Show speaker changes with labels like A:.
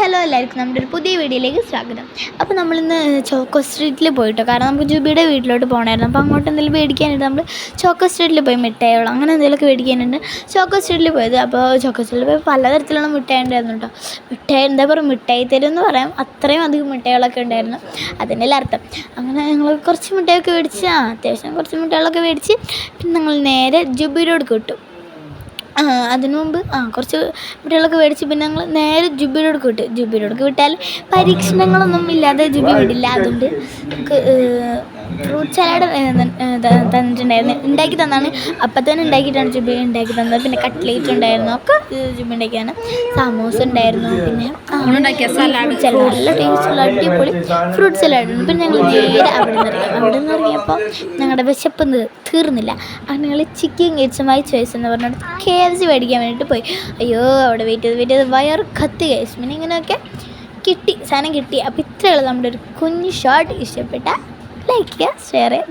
A: Hello എല്ലാവർക്കും നമ്മുടെ ഒരു പുതിയ വീഡിയോയിലേക്ക് സ്വാഗതം. അപ്പോൾ നമ്മളിന്ന് ചോക്കോ സ്ട്രീറ്റിൽ പോയിട്ടോ, കാരണം നമുക്ക് ജുബിയുടെ വീട്ടിലോട്ട് പോകണമായിരുന്നു. അപ്പോൾ അങ്ങോട്ട് എന്തെങ്കിലും മേടിക്കാനായിട്ട് നമ്മൾ ചോക്കോ സ്ട്രീറ്റിൽ പോയി മിഠായികളോ അങ്ങനെ എന്തെങ്കിലുമൊക്കെ മേടിക്കാനുണ്ട് ചോക്കോ സ്ട്രീറ്റിൽ പോയത്. അപ്പോൾ ചോക്കോ സ്ട്രീറ്റിൽ പോയി പലതരത്തിലുള്ള മിഠായി ഉണ്ടായിരുന്നു കേട്ടോ. മിഠായി എന്താ പറയുക, മിഠായി തരുമെന്ന് പറയാം, അത്രയും അധികം മിഠായികളൊക്കെ ഉണ്ടായിരുന്നു, അതിൻ്റെ അർത്ഥം. അങ്ങനെ ഞങ്ങൾ കുറച്ച് മിഠായിയൊക്കെ മേടിച്ച് അത്യാവശ്യം കുറച്ച് മിഠായികളൊക്കെ മേടിച്ച് പിന്നെ ഞങ്ങൾ നേരെ ജുബിയിലോട്ട് വിട്ടു. അതിനു മുമ്പ് കുറച്ച് കുട്ടികളൊക്കെ മേടിച്ച് പിന്നെ ഞങ്ങൾ നേരെ ജുബിയിലോട്ട് വിട്ടാൽ പരീക്ഷണങ്ങളൊന്നും ഇല്ലാതെ ജുബി വിടില്ല. അതുകൊണ്ട് നമുക്ക് ഫ്രൂട്ട് സലാഡ് തന്നിട്ടുണ്ടായിരുന്നു, ഉണ്ടാക്കി തന്നാണ്. അപ്പം തന്നെ ഉണ്ടാക്കിയിട്ടാണ് ജുബി ഉണ്ടാക്കി തന്നത്. പിന്നെ കട്ട്ലേറ്റ് ഉണ്ടായിരുന്നു, ഒക്കെ ജുബി ഉണ്ടാക്കിയാണ്. സമോസ ഉണ്ടായിരുന്നു, പിന്നെ നല്ല ടേസ്റ്റുള്ള അടിപൊളി ഫ്രൂട്ട് സലാഡ്. പിന്നെ ഞങ്ങൾ നേരെ അവിടെ നിന്ന് ഇറങ്ങിയപ്പോൾ ഞങ്ങളുടെ വിശപ്പ് തീർന്നില്ല. അങ്ങനെ ഞങ്ങൾ ചിക്കൻ കേസുമായി ചോയ്സ് എന്ന് പറഞ്ഞിട്ട് KFC മേടിക്കാൻ വേണ്ടിയിട്ട് പോയി. അയ്യോ, അവിടെ വെയിറ്റ് ചെയ്ത് വയറ് കത്തി കേസ്. പിന്നെ ഇങ്ങനെയൊക്കെ സാധനം കിട്ടി. അപ്പോൾ ഇത്രയുള്ള നമ്മുടെ ഒരു കുഞ്ഞ് ഷോർട്ട് ഇഷ്ടപ്പെട്ട ലൈക്ക് ചെയ്യുക, ഷെയർ ചെയ്യുക.